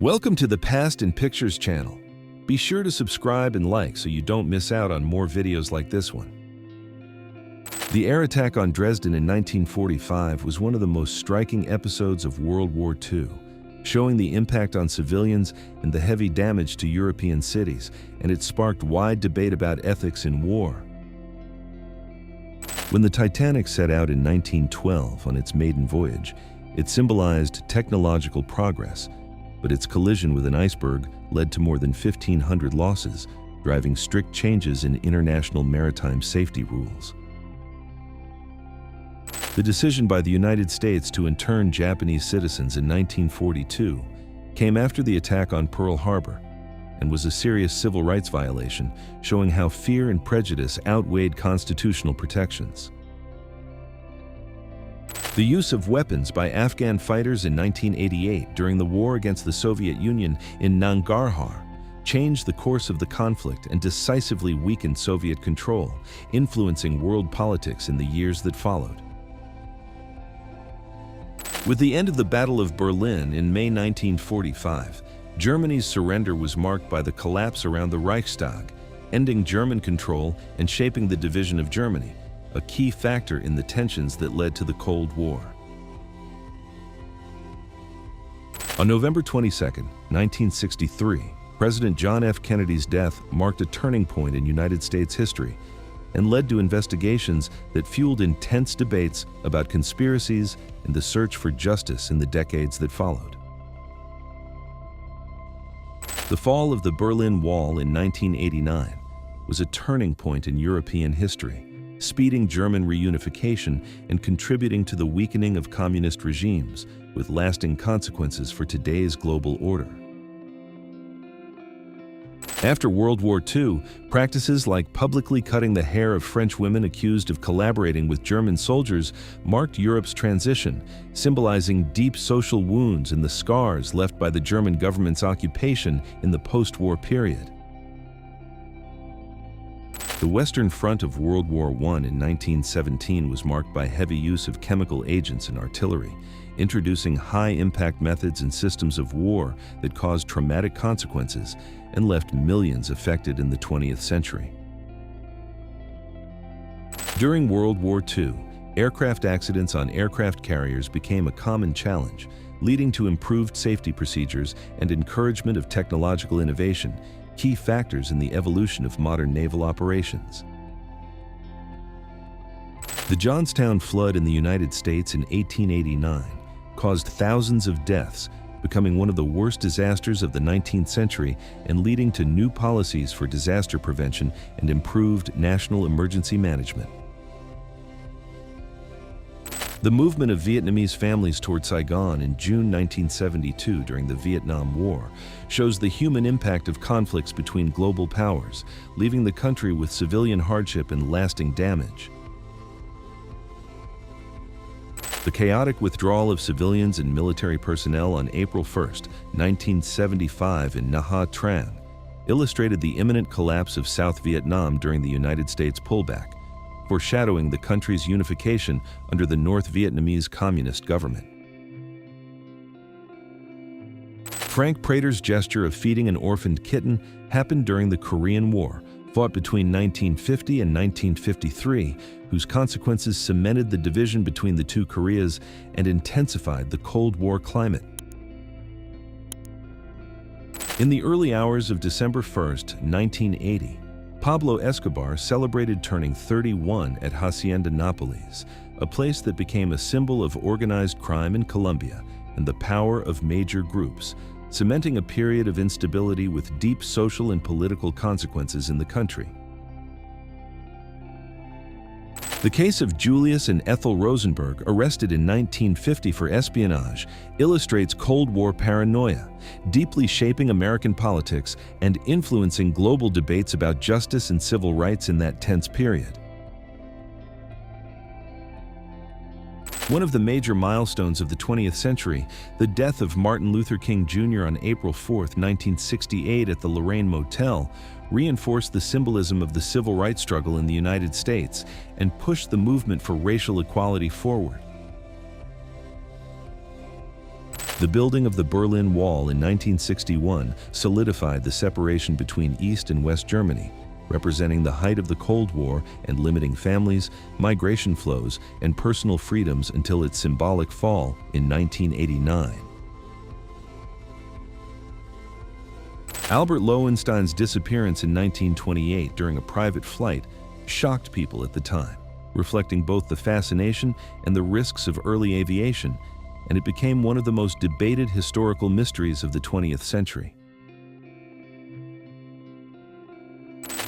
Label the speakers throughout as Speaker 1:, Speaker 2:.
Speaker 1: Welcome to the Past in Pictures channel. Be sure to subscribe and like so you don't miss out on more videos like this one. The air attack on Dresden in 1945 was one of the most striking episodes of World War II, showing the impact on civilians and the heavy damage to European cities, and it sparked wide debate about ethics in war. When the Titanic set out in 1912 on its maiden voyage, it symbolized technological progress, but its collision with an iceberg led to more than 1,500 losses, driving strict changes in international maritime safety rules. The decision by the United States to intern Japanese citizens in 1942 came after the attack on Pearl Harbor and was a serious civil rights violation, showing how fear and prejudice outweighed constitutional protections. The use of weapons by Afghan fighters in 1988 during the war against the Soviet Union in Nangarhar changed the course of the conflict and decisively weakened Soviet control, influencing world politics in the years that followed. With the end of the Battle of Berlin in May 1945, Germany's surrender was marked by the collapse around the Reichstag, ending German control and shaping the division of Germany, a key factor in the tensions that led to the Cold War. On November 22, 1963, President John F. Kennedy's death marked a turning point in United States history and led to investigations that fueled intense debates about conspiracies and the search for justice in the decades that followed. The fall of the Berlin Wall in 1989 was a turning point in European history, speeding German reunification and contributing to the weakening of communist regimes, with lasting consequences for today's global order. After World War II, practices like publicly cutting the hair of French women accused of collaborating with German soldiers marked Europe's transition, symbolizing deep social wounds and the scars left by the German government's occupation in the post-war period. The Western Front of World War I in 1917 was marked by heavy use of chemical agents and artillery, introducing high-impact methods and systems of war that caused traumatic consequences and left millions affected in the 20th century. During World War II, aircraft accidents on aircraft carriers became a common challenge, leading to improved safety procedures and encouragement of technological innovation, key factors in the evolution of modern naval operations. The Johnstown flood in the United States in 1889 caused thousands of deaths, becoming one of the worst disasters of the 19th century and leading to new policies for disaster prevention and improved national emergency management. The movement of Vietnamese families toward Saigon in June 1972 during the Vietnam War shows the human impact of conflicts between global powers, leaving the country with civilian hardship and lasting damage. The chaotic withdrawal of civilians and military personnel on April 1, 1975 in Nha Trang illustrated the imminent collapse of South Vietnam during the United States pullback, foreshadowing the country's unification under the North Vietnamese Communist government. Frank Prater's gesture of feeding an orphaned kitten happened during the Korean War, fought between 1950 and 1953, whose consequences cemented the division between the two Koreas and intensified the Cold War climate. In the early hours of December 1, 1980, Pablo Escobar celebrated turning 31 at Hacienda Nápoles, a place that became a symbol of organized crime in Colombia and the power of major groups, cementing a period of instability with deep social and political consequences in the country. The case of Julius and Ethel Rosenberg, arrested in 1950 for espionage, illustrates Cold War paranoia, deeply shaping American politics and influencing global debates about justice and civil rights in that tense period. One of the major milestones of the 20th century, the death of Martin Luther King Jr. on April 4, 1968 at the Lorraine Motel, reinforced the symbolism of the civil rights struggle in the United States and pushed the movement for racial equality forward. The building of the Berlin Wall in 1961 solidified the separation between East and West Germany, representing the height of the Cold War and limiting families, migration flows, and personal freedoms until its symbolic fall in 1989. Albert Lowenstein's disappearance in 1928 during a private flight shocked people at the time, reflecting both the fascination and the risks of early aviation, and it became one of the most debated historical mysteries of the 20th century.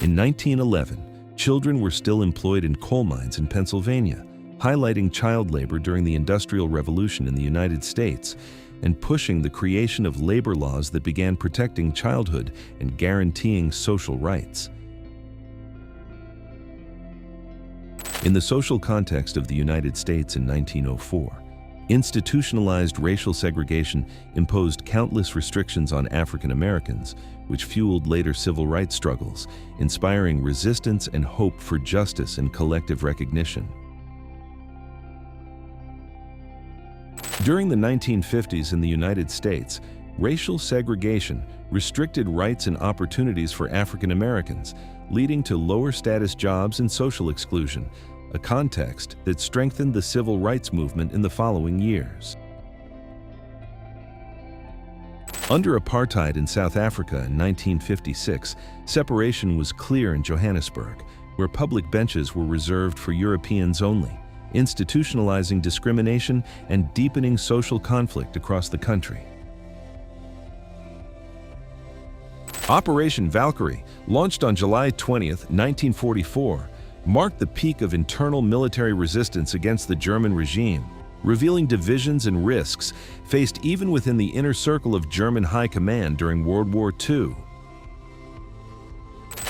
Speaker 1: In 1911, children were still employed in coal mines in Pennsylvania, highlighting child labor during the Industrial Revolution in the United States and pushing the creation of labor laws that began protecting childhood and guaranteeing social rights. In the social context of the United States in 1904, institutionalized racial segregation imposed countless restrictions on African Americans, which fueled later civil rights struggles, inspiring resistance and hope for justice and collective recognition. During the 1950s in the United States, racial segregation restricted rights and opportunities for African Americans, leading to lower status jobs and social exclusion, a context that strengthened the civil rights movement in the following years. Under apartheid in South Africa in 1956, separation was clear in Johannesburg, where public benches were reserved for Europeans only, institutionalizing discrimination and deepening social conflict across the country. Operation Valkyrie, launched on July 20, 1944, marked the peak of internal military resistance against the German regime, revealing divisions and risks faced even within the inner circle of German high command during World War II.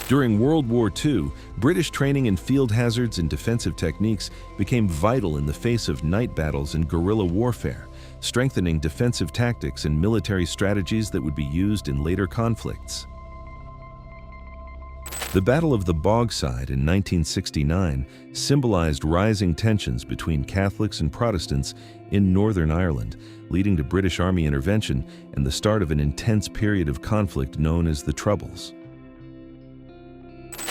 Speaker 1: During World War II, British training in field hazards and defensive techniques became vital in the face of night battles and guerrilla warfare, strengthening defensive tactics and military strategies that would be used in later conflicts. The Battle of the Bogside in 1969 symbolized rising tensions between Catholics and Protestants in Northern Ireland, leading to British Army intervention and the start of an intense period of conflict known as the Troubles.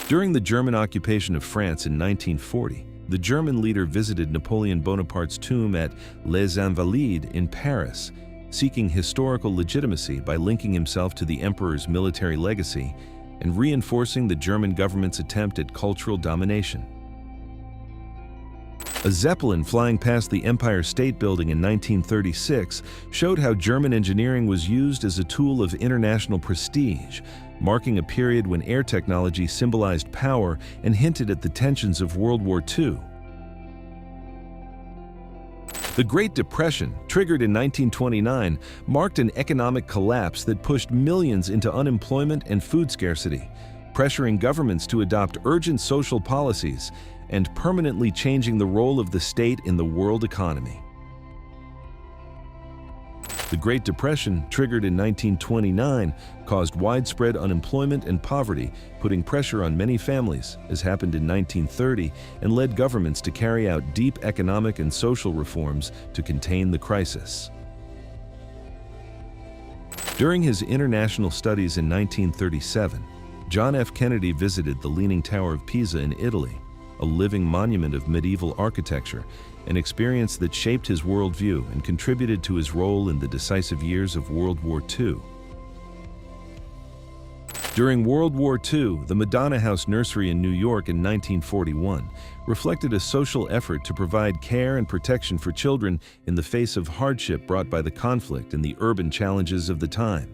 Speaker 1: During the German occupation of France in 1940, the German leader visited Napoleon Bonaparte's tomb at Les Invalides in Paris, seeking historical legitimacy by linking himself to the emperor's military legacy and reinforcing the German government's attempt at cultural domination. A Zeppelin flying past the Empire State Building in 1936 showed how German engineering was used as a tool of international prestige, marking a period when air technology symbolized power and hinted at the tensions of World War II. The Great Depression, triggered in 1929, marked an economic collapse that pushed millions into unemployment and food scarcity, pressuring governments to adopt urgent social policies and permanently changing the role of the state in the world economy. The Great Depression, triggered in 1929, caused widespread unemployment and poverty, putting pressure on many families, as happened in 1930, and led governments to carry out deep economic and social reforms to contain the crisis. During his international studies in 1937, John F. Kennedy visited the Leaning Tower of Pisa in Italy, a living monument of medieval architecture, an experience that shaped his worldview and contributed to his role in the decisive years of World War II. During World War II, the Madonna House Nursery in New York in 1941 reflected a social effort to provide care and protection for children in the face of hardship brought by the conflict and the urban challenges of the time.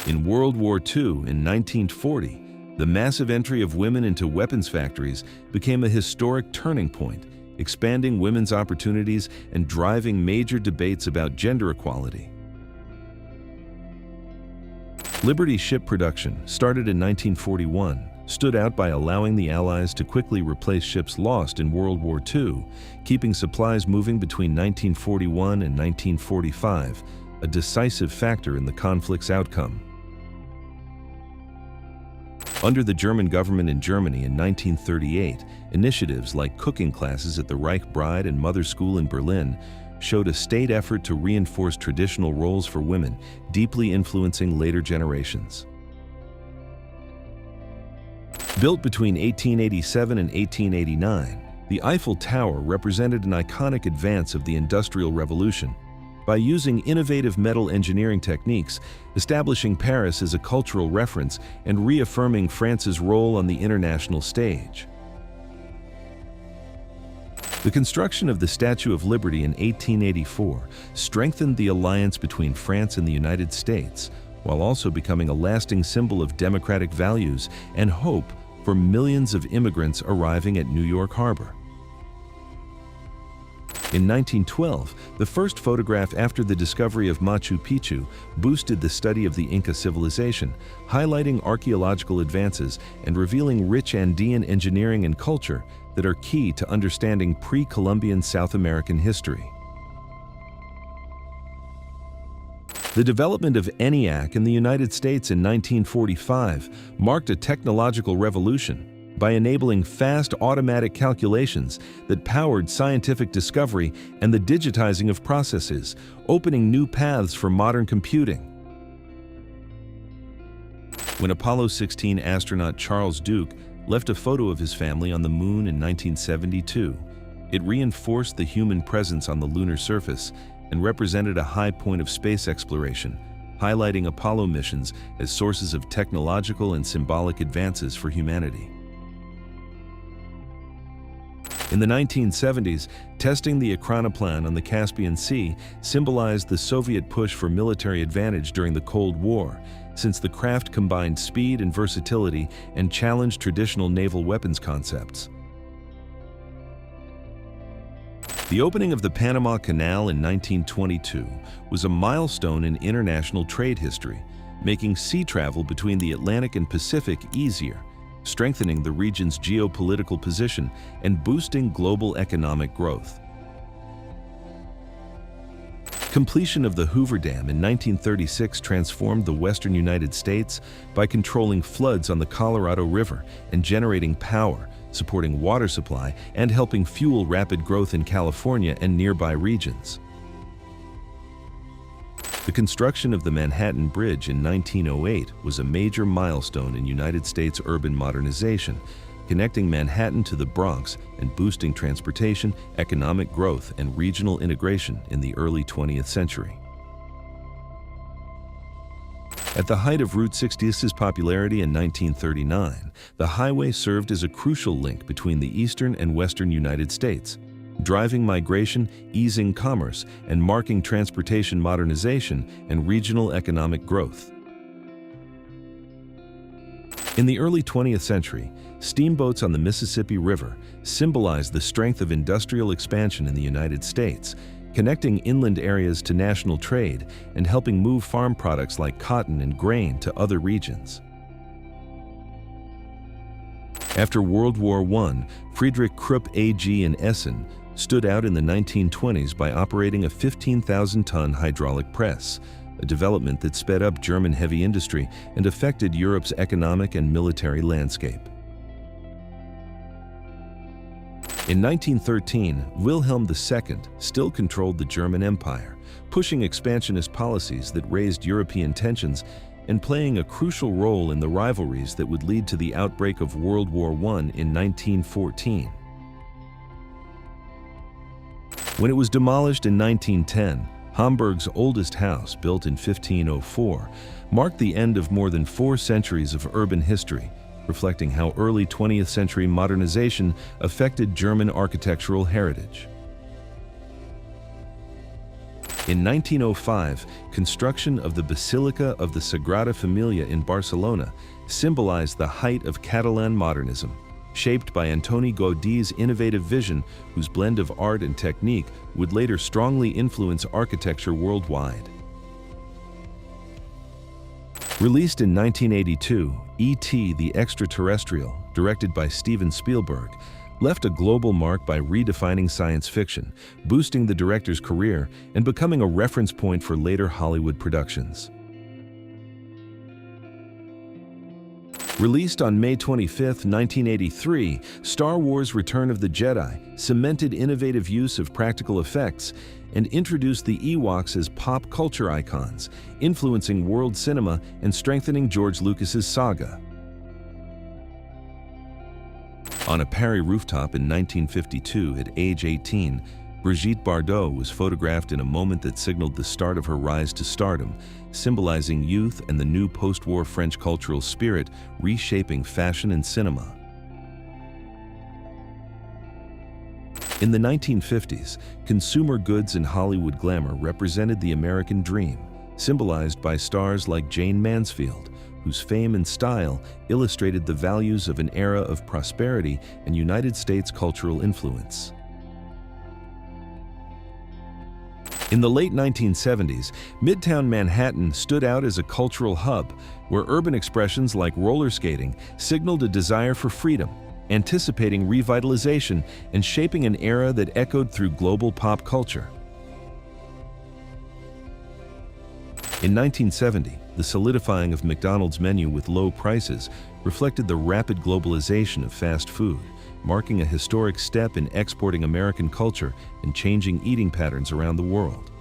Speaker 1: In World War II in 1940, the massive entry of women into weapons factories became a historic turning point, expanding women's opportunities and driving major debates about gender equality. Liberty ship production, started in 1941, stood out by allowing the Allies to quickly replace ships lost in World War II, keeping supplies moving between 1941 and 1945, a decisive factor in the conflict's outcome. Under the German government in Germany in 1938, initiatives like cooking classes at the Reich Bride and Mother School in Berlin showed a state effort to reinforce traditional roles for women, deeply influencing later generations. Built between 1887 and 1889, the Eiffel Tower represented an iconic advance of the Industrial Revolution. By using innovative metal engineering techniques, establishing Paris as a cultural reference, and reaffirming France's role on the international stage. The construction of the Statue of Liberty in 1884 strengthened the alliance between France and the United States, while also becoming a lasting symbol of democratic values and hope for millions of immigrants arriving at New York Harbor. In 1912, the first photograph after the discovery of Machu Picchu boosted the study of the Inca civilization, highlighting archaeological advances and revealing rich Andean engineering and culture that are key to understanding pre-Columbian South American history. The development of ENIAC in the United States in 1945 marked a technological revolution by enabling fast automatic calculations that powered scientific discovery and the digitizing of processes, opening new paths for modern computing. When Apollo 16 astronaut Charles Duke left a photo of his family on the Moon in 1972, it reinforced the human presence on the lunar surface and represented a high point of space exploration, highlighting Apollo missions as sources of technological and symbolic advances for humanity. In the 1970s, testing the Ekranoplan on the Caspian Sea symbolized the Soviet push for military advantage during the Cold War, since the craft combined speed and versatility and challenged traditional naval weapons concepts. The opening of the Panama Canal in 1922 was a milestone in international trade history, making sea travel between the Atlantic and Pacific easier, strengthening the region's geopolitical position and boosting global economic growth. Completion of the Hoover Dam in 1936 transformed the western United States by controlling floods on the Colorado River and generating power, supporting water supply, and helping fuel rapid growth in California and nearby regions. The construction of the Manhattan Bridge in 1908 was a major milestone in United States urban modernization, connecting Manhattan to the Bronx and boosting transportation, economic growth, and regional integration in the early 20th century. At the height of Route 66's popularity in 1939, the highway served as a crucial link between the eastern and western United States, driving migration, easing commerce, and marking transportation modernization and regional economic growth. In the early 20th century, steamboats on the Mississippi River symbolized the strength of industrial expansion in the United States, connecting inland areas to national trade and helping move farm products like cotton and grain to other regions. After World War I, Friedrich Krupp AG in Essen stood out in the 1920s by operating a 15,000-ton hydraulic press, a development that sped up German heavy industry and affected Europe's economic and military landscape. In 1913, Wilhelm II still controlled the German Empire, pushing expansionist policies that raised European tensions and playing a crucial role in the rivalries that would lead to the outbreak of World War I in 1914. When it was demolished in 1910, Hamburg's oldest house, built in 1504, marked the end of more than 4 centuries of urban history, reflecting how early 20th century modernization affected German architectural heritage. In 1905, construction of the Basilica of the Sagrada Familia in Barcelona symbolized the height of Catalan modernism, shaped by Antoni Gaudi's innovative vision, whose blend of art and technique would later strongly influence architecture worldwide. Released in 1982, E.T. the Extraterrestrial, directed by Steven Spielberg, left a global mark by redefining science fiction, boosting the director's career, and becoming a reference point for later Hollywood productions. Released on May 25, 1983, Star Wars: Return of the Jedi cemented innovative use of practical effects and introduced the Ewoks as pop culture icons, influencing world cinema and strengthening George Lucas's saga. On a Paris rooftop in 1952, at age 18, Brigitte Bardot was photographed in a moment that signaled the start of her rise to stardom, symbolizing youth and the new post-war French cultural spirit reshaping fashion and cinema. In the 1950s, consumer goods and Hollywood glamour represented the American dream, symbolized by stars like Jane Mansfield, whose fame and style illustrated the values of an era of prosperity and United States cultural influence. In the late 1970s, Midtown Manhattan stood out as a cultural hub where urban expressions like roller skating signaled a desire for freedom, anticipating revitalization and shaping an era that echoed through global pop culture. In 1970, the solidifying of McDonald's menu with low prices reflected the rapid globalization of fast food, marking a historic step in exporting American culture and changing eating patterns around the world.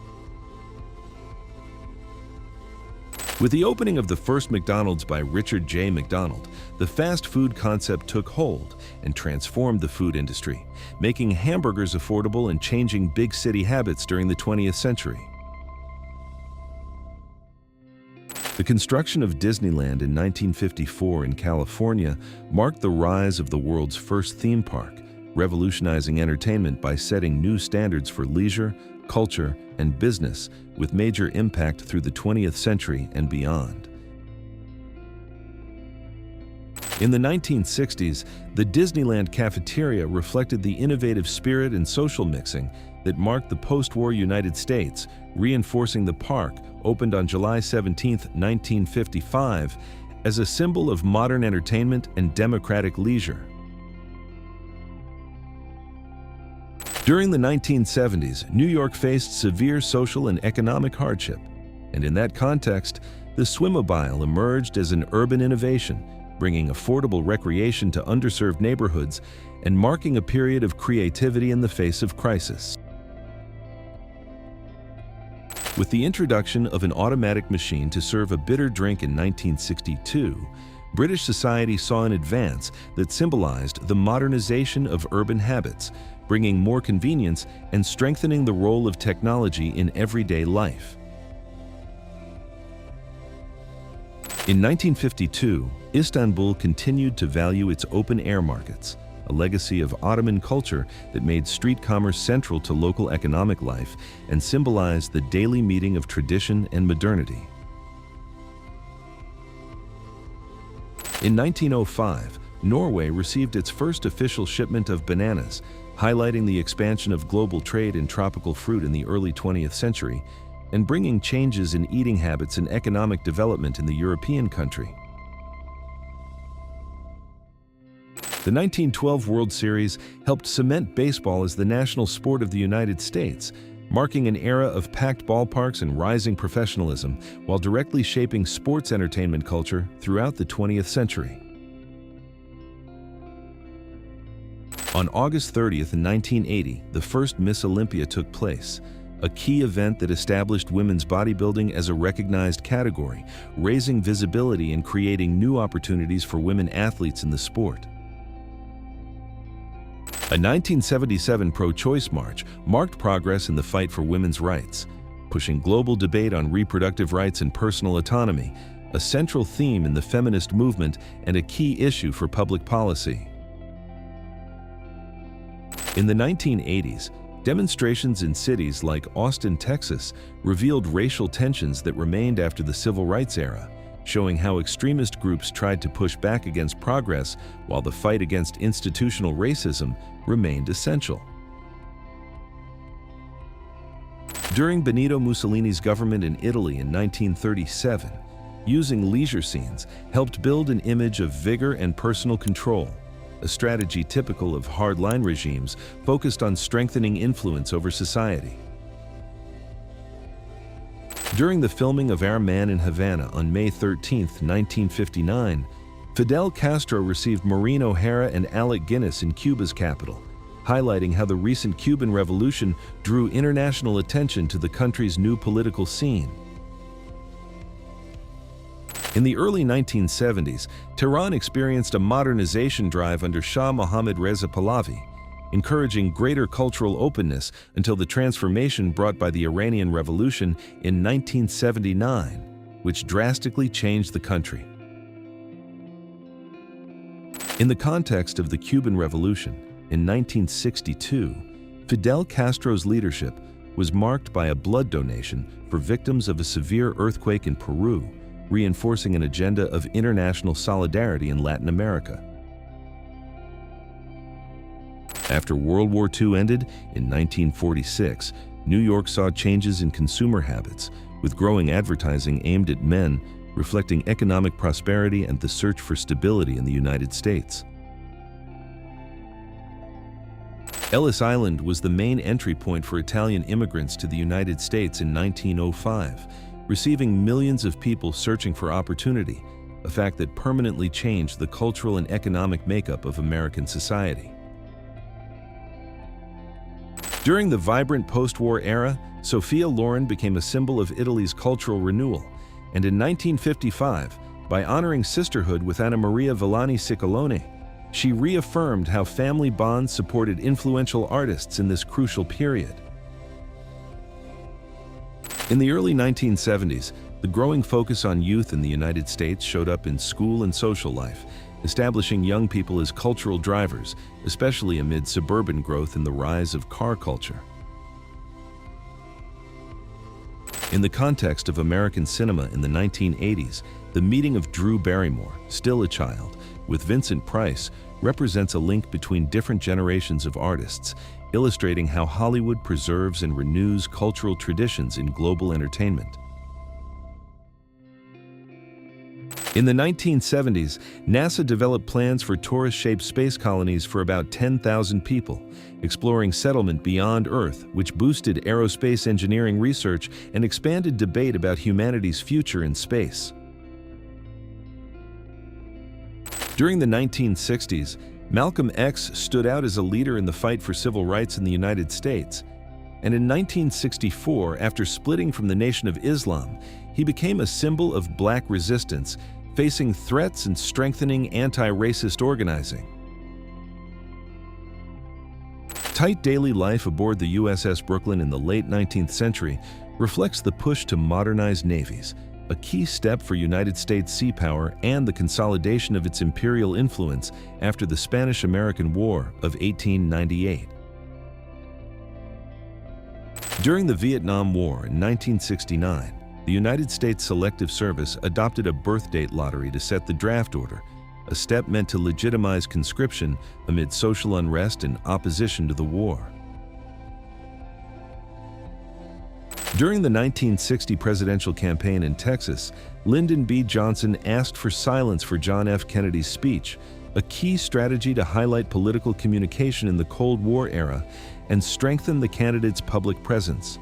Speaker 1: With the opening of the first McDonald's by Richard J. McDonald, the fast food concept took hold and transformed the food industry, making hamburgers affordable and changing big city habits during the 20th century. The construction of Disneyland in 1954 in California marked the rise of the world's first theme park, revolutionizing entertainment by setting new standards for leisure, culture, and business, with major impact through the 20th century and beyond. In the 1960s, the Disneyland cafeteria reflected the innovative spirit and social mixing that marked the post-war United States, reinforcing the park, opened on July 17, 1955, as a symbol of modern entertainment and democratic leisure. During the 1970s, New York faced severe social and economic hardship, and in that context, the Swimmobile emerged as an urban innovation, bringing affordable recreation to underserved neighborhoods and marking a period of creativity in the face of crisis. With the introduction of an automatic machine to serve a bitter drink in 1962, British society saw an advance that symbolized the modernization of urban habits, bringing more convenience and strengthening the role of technology in everyday life. In 1952, Istanbul continued to value its open-air markets, a legacy of Ottoman culture that made street commerce central to local economic life and symbolized the daily meeting of tradition and modernity. In 1905, Norway received its first official shipment of bananas, highlighting the expansion of global trade in tropical fruit in the early 20th century and bringing changes in eating habits and economic development in the European country. The 1912 World Series helped cement baseball as the national sport of the United States, marking an era of packed ballparks and rising professionalism while directly shaping sports entertainment culture throughout the 20th century. On August 30th, 1980, the first Miss Olympia took place, a key event that established women's bodybuilding as a recognized category, raising visibility and creating new opportunities for women athletes in the sport. A 1977 pro-choice march marked progress in the fight for women's rights, pushing global debate on reproductive rights and personal autonomy, a central theme in the feminist movement and a key issue for public policy. In the 1980s, demonstrations in cities like Austin, Texas, revealed racial tensions that remained after the civil rights era, showing how extremist groups tried to push back against progress while the fight against institutional racism remained essential. During Benito Mussolini's government in Italy in 1937, using leisure scenes helped build an image of vigor and personal control, a strategy typical of hardline regimes focused on strengthening influence over society. During the filming of Our Man in Havana on May 13, 1959, Fidel Castro received Maureen O'Hara and Alec Guinness in Cuba's capital, highlighting how the recent Cuban Revolution drew international attention to the country's new political scene. In the early 1970s, Tehran experienced a modernization drive under Shah Mohammad Reza Pahlavi, encouraging greater cultural openness until the transformation brought by the Iranian Revolution in 1979, which drastically changed the country. In the context of the Cuban Revolution, in 1962, Fidel Castro's leadership was marked by a blood donation for victims of a severe earthquake in Peru, reinforcing an agenda of international solidarity in Latin America. After World War II ended in 1946, New York saw changes in consumer habits, with growing advertising aimed at men, reflecting economic prosperity and the search for stability in the United States. Ellis Island was the main entry point for Italian immigrants to the United States in 1905, receiving millions of people searching for opportunity, a fact that permanently changed the cultural and economic makeup of American society. During the vibrant post-war era, Sophia Loren became a symbol of Italy's cultural renewal, and in 1955, by honoring sisterhood with Anna Maria Villani Ciccolone, she reaffirmed how family bonds supported influential artists in this crucial period. In the early 1970s, the growing focus on youth in the United States showed up in school and social life, establishing young people as cultural drivers, especially amid suburban growth and the rise of car culture. In the context of American cinema in the 1980s, the meeting of Drew Barrymore, still a child, with Vincent Price represents a link between different generations of artists, illustrating how Hollywood preserves and renews cultural traditions in global entertainment. In the 1970s, NASA developed plans for torus-shaped space colonies for about 10,000 people, exploring settlement beyond Earth, which boosted aerospace engineering research and expanded debate about humanity's future in space. During the 1960s, Malcolm X stood out as a leader in the fight for civil rights in the United States, and in 1964, after splitting from the Nation of Islam, he became a symbol of black resistance, facing threats and strengthening anti-racist organizing. Tight daily life aboard the USS Brooklyn in the late 19th century reflects the push to modernize navies, a key step for United States sea power and the consolidation of its imperial influence after the Spanish-American War of 1898. During the Vietnam War in 1969, the United States Selective Service adopted a birth date lottery to set the draft order, a step meant to legitimize conscription amid social unrest and opposition to the war. During the 1960 presidential campaign in Texas, Lyndon B. Johnson asked for silence for John F. Kennedy's speech, a key strategy to highlight political communication in the Cold War era and strengthen the candidate's public presence.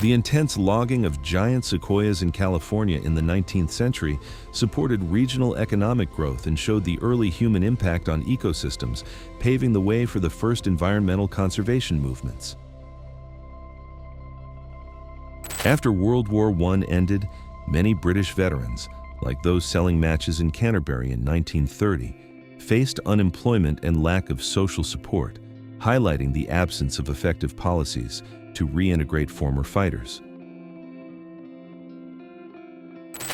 Speaker 1: The intense logging of giant sequoias in California in the 19th century supported regional economic growth and showed the early human impact on ecosystems, paving the way for the first environmental conservation movements. After World War I ended, many British veterans, like those selling matches in Canterbury in 1930, faced unemployment and lack of social support, highlighting the absence of effective policies to reintegrate former fighters.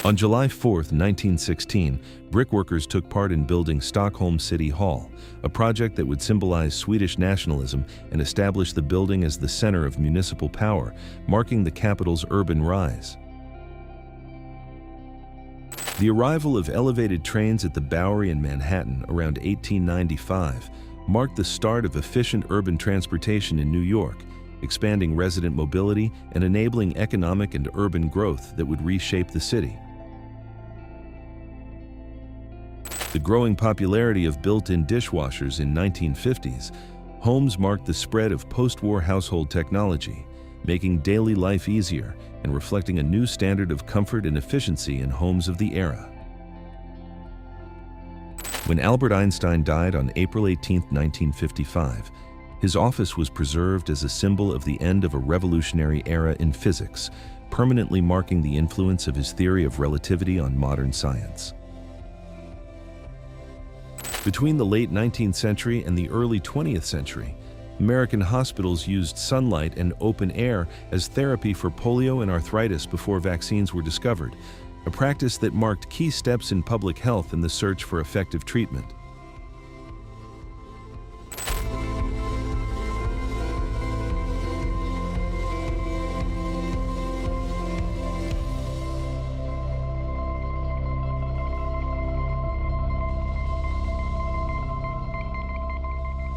Speaker 1: On July 4, 1916, brickworkers took part in building Stockholm City Hall, a project that would symbolize Swedish nationalism and establish the building as the center of municipal power, marking the capital's urban rise. The arrival of elevated trains at the Bowery in Manhattan around 1895 marked the start of efficient urban transportation in New York, expanding resident mobility and enabling economic and urban growth that would reshape the city. The growing popularity of built-in dishwashers in 1950s, homes marked the spread of post-war household technology, making daily life easier and reflecting a new standard of comfort and efficiency in homes of the era. When Albert Einstein died on April 18, 1955, his office was preserved as a symbol of the end of a revolutionary era in physics, permanently marking the influence of his theory of relativity on modern science. Between the late 19th century and the early 20th century, American hospitals used sunlight and open air as therapy for polio and arthritis before vaccines were discovered, a practice that marked key steps in public health and the search for effective treatment.